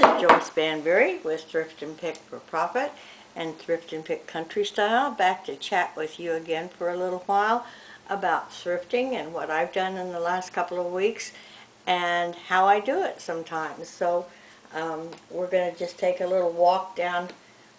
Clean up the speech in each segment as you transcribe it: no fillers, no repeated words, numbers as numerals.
is Joyce Banbury with Thrift and Pick for Profit and Thrift and Pick Country Style, back to chat with you again for a little while about thrifting and what I've done in the last couple of weeks and how I do it sometimes. So we're going to just take a little walk down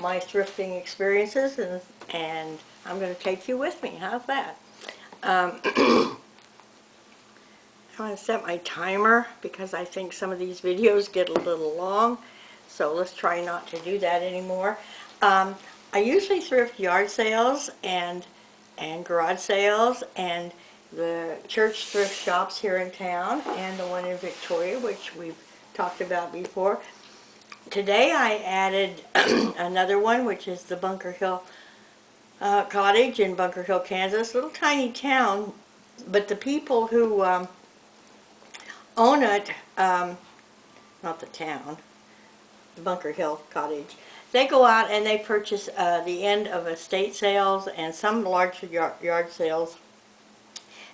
my thrifting experiences, and I'm going to take you with me. How's that? I'm going to set my timer because I think some of these videos get a little long, so let's try not to do that anymore. I usually thrift yard sales and garage sales and the church thrift shops here in town and the one in Victoria, which we've talked about before. Today I added another one, which is the Bunker Hill Cottage in Bunker Hill, Kansas. Little tiny town, but the people who own it, not the town, the Bunker Hill Cottage, they go out and they purchase the end of estate sales and some large yard sales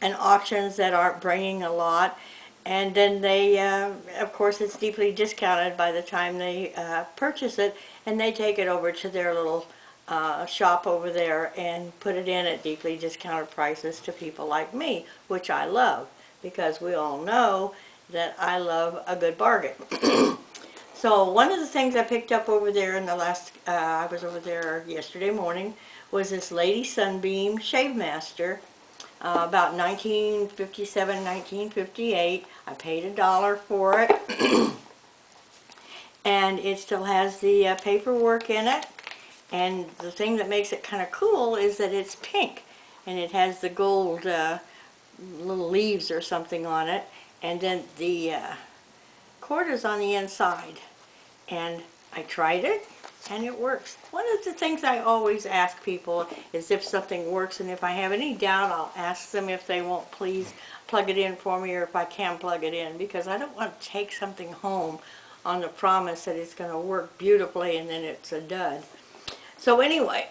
and auctions that aren't bringing a lot, and then they, of course, it's deeply discounted by the time they purchase it, and they take it over to their little shop over there and put it in at deeply discounted prices to people like me, which I love, because we all know that I love a good bargain. So one of the things I picked up over there in the last, I was over there yesterday morning, was this Lady Sunbeam Shave Master, about 1957, 1958. I paid $1 for it, and it still has the paperwork in it, and the thing that makes it kind of cool is that it's pink, and it has the gold little leaves or something on it, and then the cord is on the inside. And I tried it, and it works. One of the things I always ask people is if something works, and if I have any doubt, I'll ask them if they won't please plug it in for me, or if I can plug it in, because I don't want to take something home on the promise that it's going to work beautifully and then it's a dud. So anyway,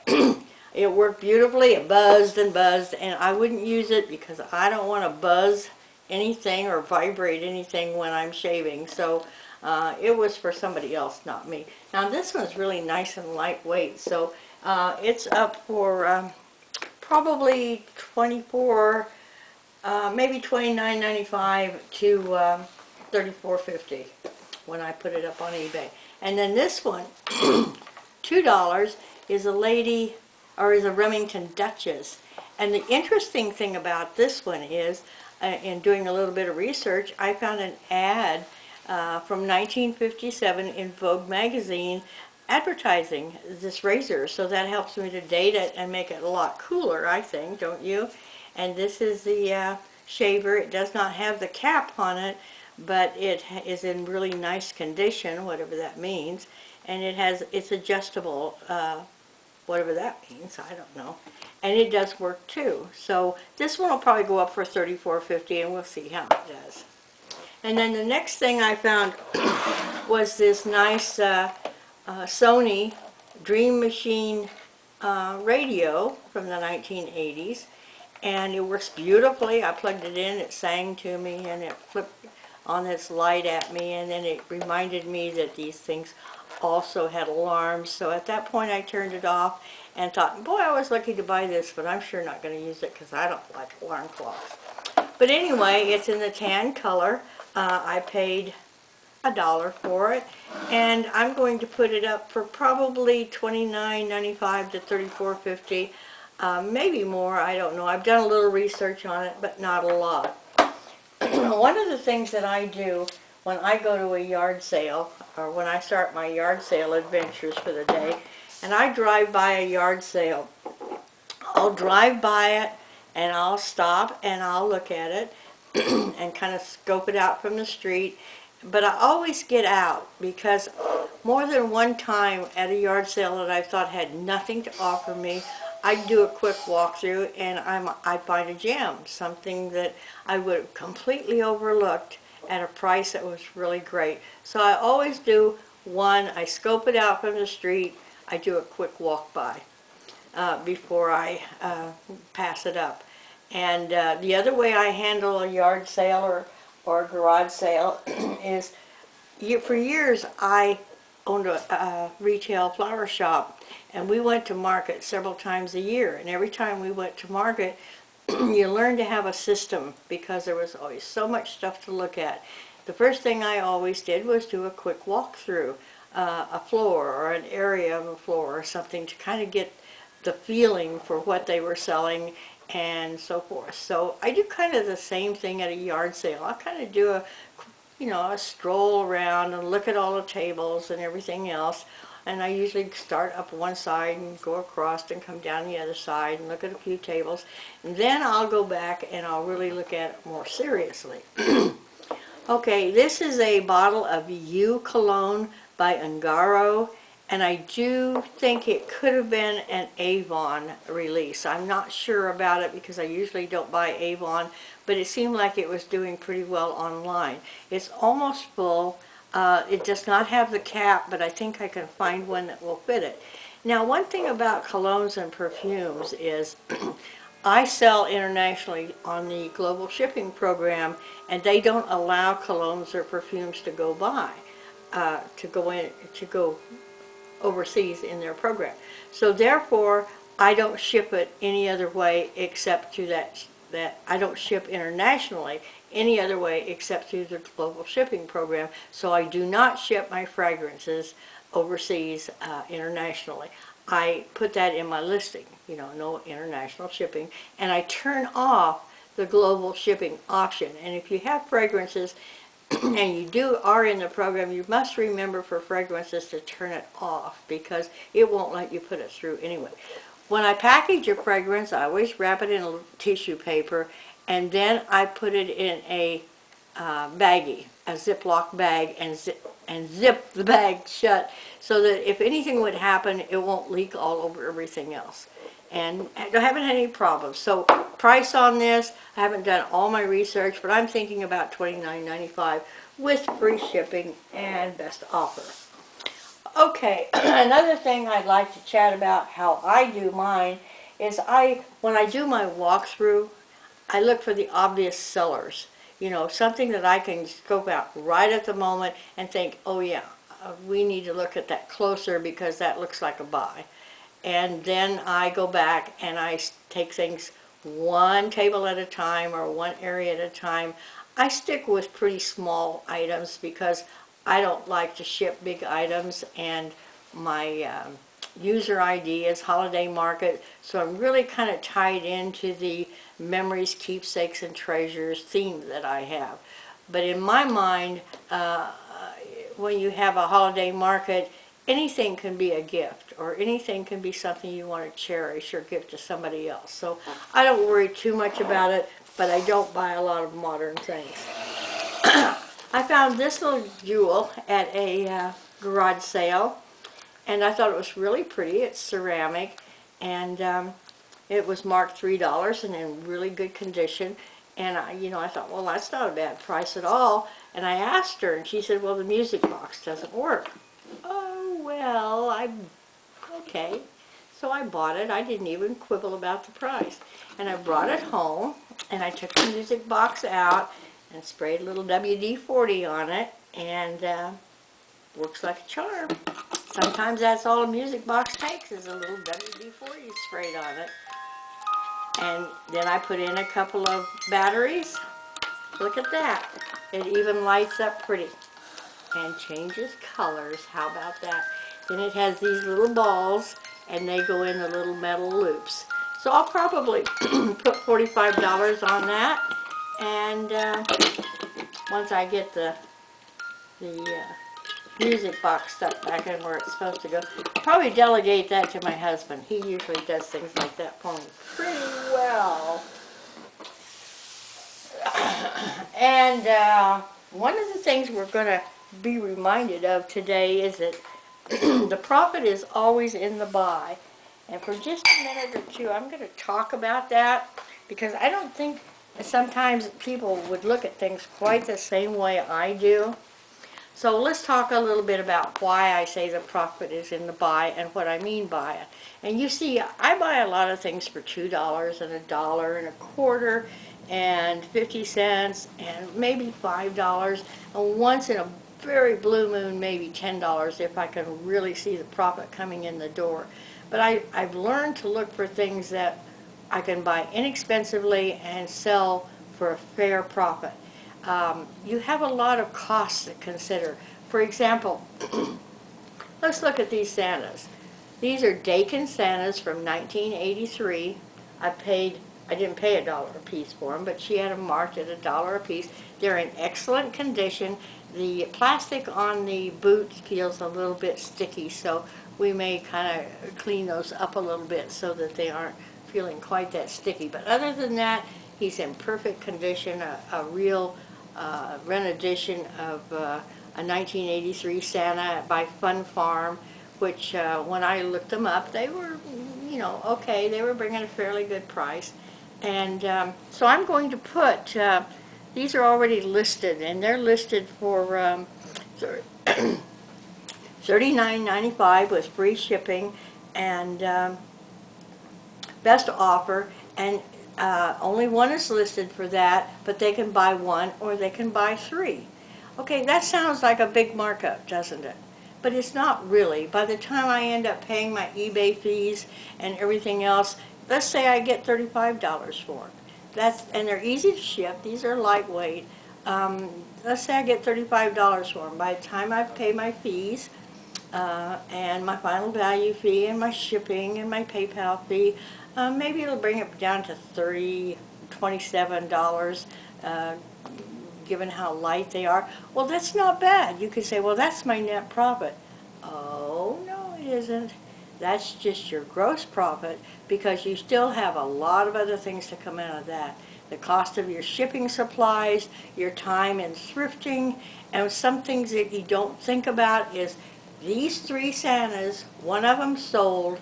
it worked beautifully. It buzzed and buzzed, and I wouldn't use it because I don't want to buzz anything or vibrate anything when I'm shaving. So it was for somebody else, not me. Now this one's really nice and lightweight, so it's up for probably $24, maybe $29.95 to $34.50 when I put it up on eBay. And then this one, $2, is a lady, or is a Remington Duchess. And the interesting thing about this one is, in doing a little bit of research, I found an ad from 1957 in Vogue magazine advertising this razor, so that helps me to date it and make it a lot cooler, I think, don't you? And this is the shaver. It does not have the cap on it, but it is in really nice condition, whatever that means, and it's adjustable, whatever that means, I don't know. And it does work too. So this one will probably go up for $34.50, and we'll see how it does. And then the next thing I found was this nice Sony Dream Machine radio from the 1980s, and it works beautifully. I plugged it in, it sang to me, and it flipped on its light at me, and then it reminded me that these things also had alarms. So at that point I turned it off and thought, boy, I was lucky to buy this, but I'm sure not going to use it because I don't like alarm clocks. But anyway, it's in the tan color. I paid $1 for it, and I'm going to put it up for probably $29.95 to $34.50, maybe more, I don't know. I've done a little research on it, but not a lot. One of the things that I do when I go to a yard sale, or when I start my yard sale adventures for the day, and I drive by a yard sale, I'll drive by it and I'll stop and I'll look at it and kind of scope it out from the street. But I always get out, because more than one time at a yard sale that I thought had nothing to offer me, I'd do a quick walkthrough and I'd find a gem, something that I would have completely overlooked at a price that was really great. So I always do one, I scope it out from the street, I do a quick walk by before I pass it up. And the other way I handle a yard sale or a garage sale is for years I owned a retail flower shop, and we went to market several times a year, and every time we went to market you learn to have a system because there was always so much stuff to look at. The first thing I always did was do a quick walkthrough, a floor or an area of a floor or something to kind of get the feeling for what they were selling and so forth. So I do kind of the same thing at a yard sale. I kind of do a stroll around and look at all the tables and everything else. And I usually start up one side and go across and come down the other side and look at a few tables. And then I'll go back and I'll really look at it more seriously. Okay, this is a bottle of You Cologne by Ungaro, and I do think it could have been an Avon release. I'm not sure about it because I usually don't buy Avon, but it seemed like it was doing pretty well online. It's almost full. It does not have the cap, but I think I can find one that will fit it. Now, one thing about colognes and perfumes is I sell internationally on the global shipping program, and they don't allow colognes or perfumes to go to go overseas in their program. So therefore, I don't ship it any other way except through that I don't ship internationally any other way except through the global shipping program. So I do not ship my fragrances overseas internationally. I put that in my listing, no international shipping, and I turn off the global shipping option. And if you have fragrances and you are in the program, you must remember for fragrances to turn it off because it won't let you put it through anyway. When I package a fragrance, I always wrap it in a tissue paper, and then I put it in a baggie, a Ziploc bag, and zip the bag shut so that if anything would happen, it won't leak all over everything else. And I haven't had any problems. So price on this, I haven't done all my research, but I'm thinking about $29.95 with free shipping and best offer. Okay, another thing I'd like to chat about how I do mine is when I do my walkthrough, I look for the obvious sellers. Something that I can scope out right at the moment and think, oh yeah, we need to look at that closer because that looks like a buy. And then I go back and I take things one table at a time or one area at a time. I stick with pretty small items because I don't like to ship big items, and my user ID is Holiday Market, so I'm really kind of tied into the memories, keepsakes, and treasures theme that I have. But in my mind, when you have a holiday market, anything can be a gift, or anything can be something you want to cherish or give to somebody else. So I don't worry too much about it, but I don't buy a lot of modern things. I found this little jewel at a garage sale, and I thought it was really pretty. It's ceramic, and it was marked $3 and in really good condition. And I thought, well, that's not a bad price at all. And I asked her, and she said, well, the music box doesn't work. Oh, well, okay. So I bought it. I didn't even quibble about the price. And I brought it home, and I took the music box out and sprayed a little WD-40 on it, and works like a charm. Sometimes that's all a music box takes is a little WD-40 sprayed on it. And then I put in a couple of batteries. Look at that. It even lights up pretty and changes colors. How about that? Then it has these little balls, and they go in the little metal loops. So I'll probably put $45 on that, and once I get the music box stuff back in where it's supposed to go, I'll probably delegate that to my husband. He usually does things like that for me pretty well. And one of the things we're going to be reminded of today is that the profit is always in the buy. And for just a minute or two, I'm going to talk about that because I don't think sometimes people would look at things quite the same way I do. So let's talk a little bit about why I say the profit is in the buy and what I mean by it. And you see, I buy a lot of things for $2 and $1 and a quarter and 50 cents and maybe $5. And once in a very blue moon, maybe $10 if I can really see the profit coming in the door. But I've learned to look for things that I can buy inexpensively and sell for a fair profit. You have a lot of costs to consider. For example, let's look at these Santas. These are Dakin Santas from 1983. I didn't pay $1 a piece for them, but she had them marked at $1 a piece. They're in excellent condition. The plastic on the boots feels a little bit sticky, so we may kind of clean those up a little bit so that they aren't feeling quite that sticky. But other than that, he's in perfect condition, a real rendition of a 1983 Santa by Fun Farm, which when I looked them up, they were, you know, okay, they were bringing a fairly good price. And so I'm going to put, these are already listed, and they're listed for $39.95 with free shipping and best offer, and only one is listed for that, but they can buy one or they can buy three. Okay, that sounds like a big markup, doesn't it? But it's not really. By the time I end up paying my eBay fees and everything else, let's say I get $35 for it. And they're easy to ship. These are lightweight. Let's say I get $35 for them. By the time I pay my fees and my final value fee and my shipping and my PayPal fee, maybe it'll bring it down to $27, given how light they are. Well, that's not bad. You could say, well, that's my net profit. Oh, no, it isn't. That's just your gross profit, because you still have a lot of other things to come out of that. The cost of your shipping supplies, your time in thrifting, and some things that you don't think about is these three Santas, one of them sold,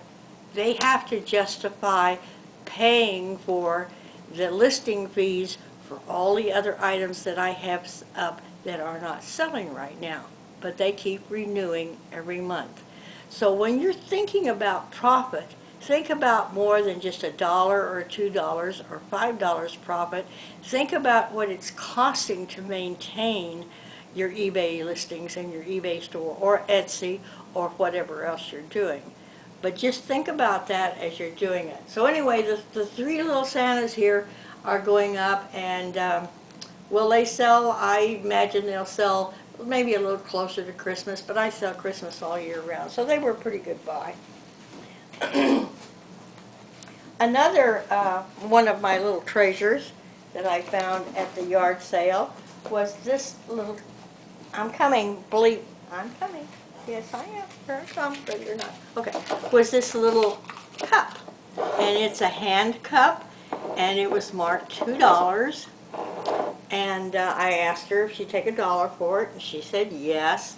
they have to justify paying for the listing fees for all the other items that I have up that are not selling right now, but they keep renewing every month. So when you're thinking about profit, think about more than just $1 or $2 or $5 profit. Think about what it's costing to maintain your eBay listings and your eBay store or Etsy or whatever else you're doing. But just think about that as you're doing it. So anyway, the three little Santas here are going up, and will they sell? I imagine they'll sell maybe a little closer to Christmas, but I sell Christmas all year round, so they were a pretty good buy. Another one of my little treasures that I found at the yard sale was this little, I'm coming, believe, I'm coming. Yes, I am. Here I come, but you're not. Okay. Was this little cup, and it's a hand cup, and it was marked $2. And I asked her if she'd take $1 for it, and she said yes.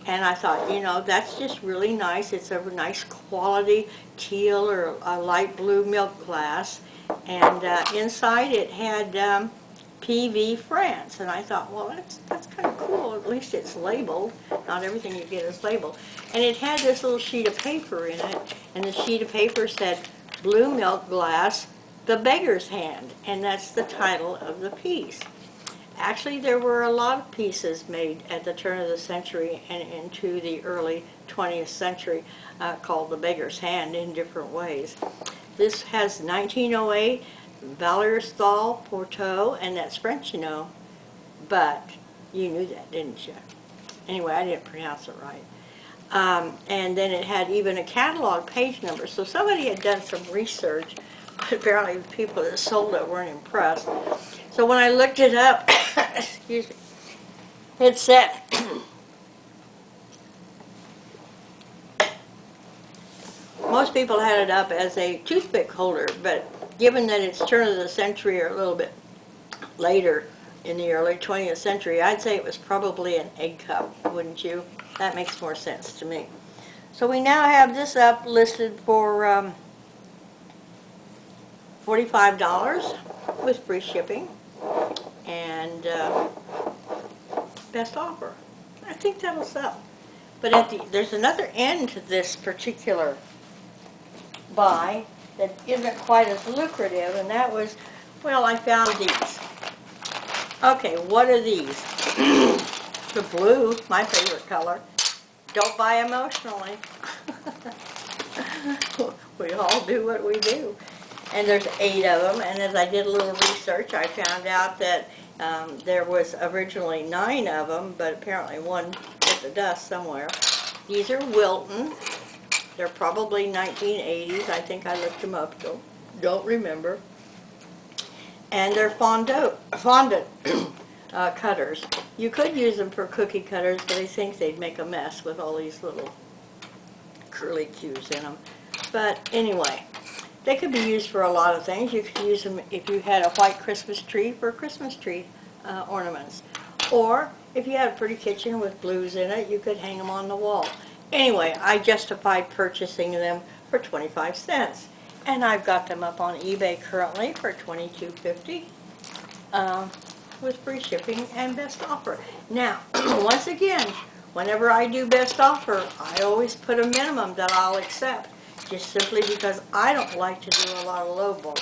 And I thought, you know, that's just really nice. It's a nice quality teal or a light blue milk glass. And inside it had PV France. And I thought, well, that's kind of cool. At least it's labeled. Not everything you get is labeled. And it had this little sheet of paper in it. And the sheet of paper said, Blue Milk Glass, The Beggar's Hand. And that's the title of the piece. Actually, there were a lot of pieces made at the turn of the century and into the early 20th century called The Beggar's Hand in different ways. This has 1908, Valerthal Porto, and that's French, you know, but you knew that, didn't you? Anyway, I didn't pronounce it right. And then it had even a catalog page number, so somebody had done some research, but apparently the people that sold it weren't impressed. So when I looked it up, excuse me, it said, most people had it up as a toothpick holder, but given that it's turn of the century or a little bit later in the early 20th century, I'd say it was probably an egg cup, wouldn't you? That makes more sense to me. So we now have this up listed for $45 with free shipping and best offer. I think that'll sell. But there's another end to this particular buy that isn't quite as lucrative, and that was, well, I found these. Okay, what are these? The blue, my favorite color. Don't buy emotionally. We all do what we do. And there's 8 of them, and as I did a little research, I found out that there was originally 9 of them, but apparently one hit the dust somewhere. These are Wilton. They're probably 1980s. I think I looked them up, don't remember. And they're fondant cutters. You could use them for cookie cutters, but I think they'd make a mess with all these little curly cues in them. But anyway, they could be used for a lot of things. You could use them if you had a white Christmas tree for Christmas tree ornaments. Or if you had a pretty kitchen with blues in it, you could hang them on the wall. Anyway, I justified purchasing them for 25 cents. And I've got them up on eBay currently for $22.50 with free shipping and best offer. Now, once again, whenever I do best offer, I always put a minimum that I'll accept, just simply because I don't like to do a lot of lowball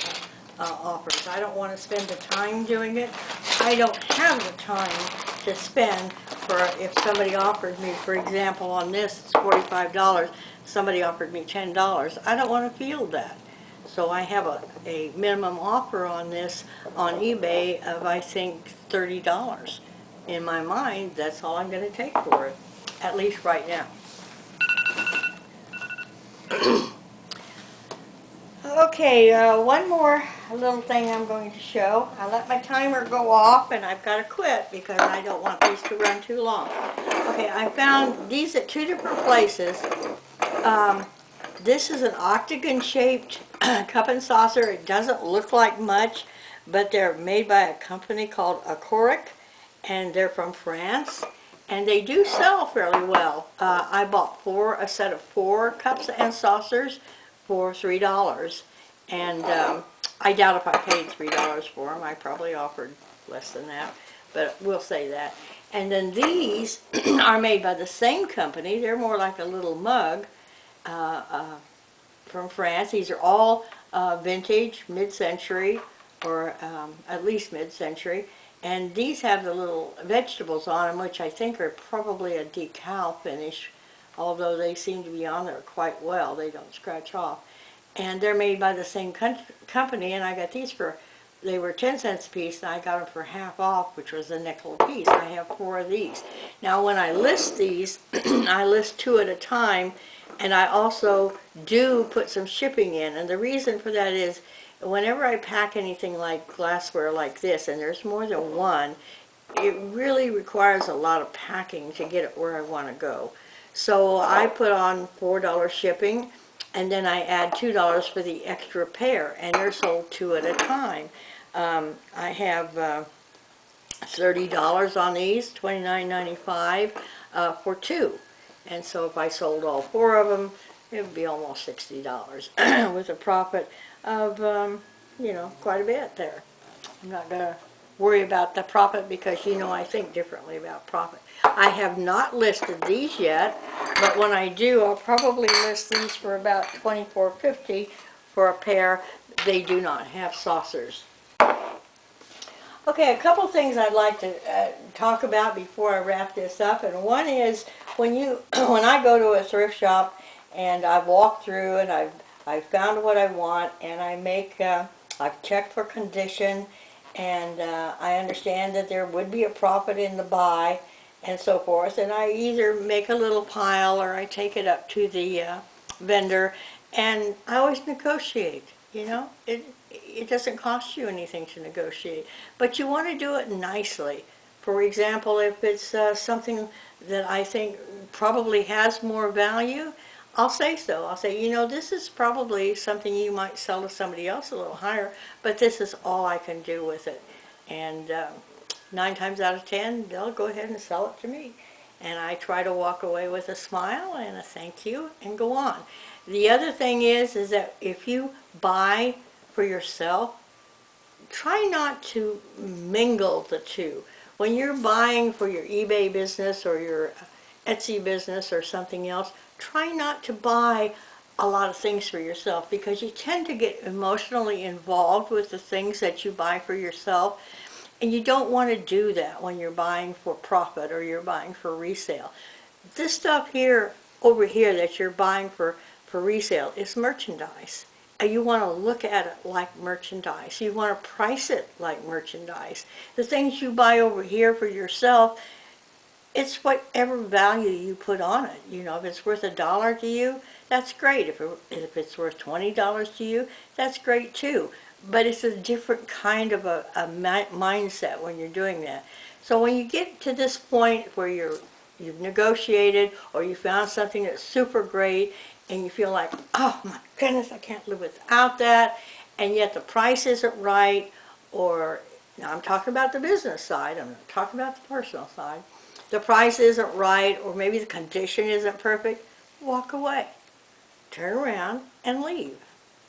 offers. I don't want to spend the time doing it. I don't have the time to spend for, if somebody offered me, for example, on this, it's $45, somebody offered me $10. I don't want to field that. So I have a minimum offer on this on eBay of, I think, $30. In my mind, that's all I'm going to take for it, at least right now. Okay, one more little thing I'm going to show. I let my timer go off and I've got to quit because I don't want these to run too long. Okay, I found these at 2 different places. This is an octagon-shaped cup and saucer. It doesn't look like much, but they're made by a company called Acoric, and they're from France, and they do sell fairly well. I bought a set of 4 cups and saucers for $3, and I doubt if I paid $3 for them. I probably offered less than that, but we'll say that. And then these are made by the same company. They're more like a little mug. From France. These are all vintage, mid-century, or at least mid-century. And these have the little vegetables on them, which I think are probably a decal finish, although they seem to be on there quite well. They don't scratch off. And they're made by the same company, and I got these they were 10 cents a piece, and I got them for half off, which was a nickel a piece. I have 4 of these. Now, when I list these, I list 2 at a time, and I also do put some shipping in. And the reason for that is whenever I pack anything like glassware like this, and there's more than one, it really requires a lot of packing to get it where I want to go. So I put on $4 shipping, and then I add $2 for the extra pair, and they're sold 2 at a time. I have $30 on these, $29.95 for 2. And so if I sold all 4 of them, it would be almost $60 with a profit of, you know, quite a bit there. I'm not going to worry about the profit because, you know, I think differently about profit. I have not listed these yet, but when I do, I'll probably list these for about $24.50 for a pair. They do not have saucers. Okay, a couple things I'd like to talk about before I wrap this up, and one is when I go to a thrift shop and I've walked through and I've found what I want, and I've checked for condition, and I understand that there would be a profit in the buy and so forth, and I either make a little pile or I take it up to the vendor, and I always negotiate. You know, it doesn't cost you anything to negotiate, but you want to do it nicely. For example, if it's something that I think probably has more value, I'll say so. I'll say, you know, this is probably something you might sell to somebody else a little higher, but this is all I can do with it. And 9 times out of 10, they'll go ahead and sell it to me. And I try to walk away with a smile and a thank you and go on. The other thing is that if you buy for yourself, try not to mingle the two. When you're buying for your eBay business or your Etsy business or something else, try not to buy a lot of things for yourself, because you tend to get emotionally involved with the things that you buy for yourself. And you don't want to do that when you're buying for profit or you're buying for resale. This stuff here, over here, that you're buying for resale is merchandise. And you want to look at it like merchandise. You want to price it like merchandise. The things you buy over here for yourself, it's whatever value you put on it. You know, if it's worth $1 to you, that's great. If it's worth $20 to you, that's great too. But it's a different kind of a mindset when you're doing that. So when you get to this point where you've negotiated or you found something that's super great and you feel like, oh my goodness, I can't live without that, and yet the price isn't right, or now I'm talking about the business side, I'm not talking about the personal side. The price isn't right, or maybe the condition isn't perfect, walk away. Turn around and leave.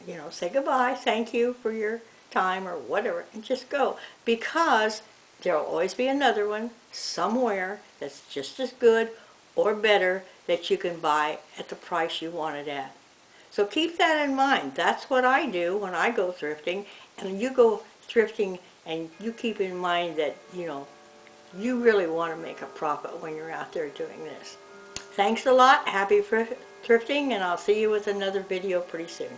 You know, say goodbye, thank you for your time or whatever, and just go. Because there'll always be another one somewhere that's just as good or better that you can buy at the price you want it at. So keep that in mind. That's what I do when I go thrifting. And you go thrifting and you keep in mind that, you know, you really want to make a profit when you're out there doing this. Thanks a lot. Happy thrifting, and I'll see you with another video pretty soon.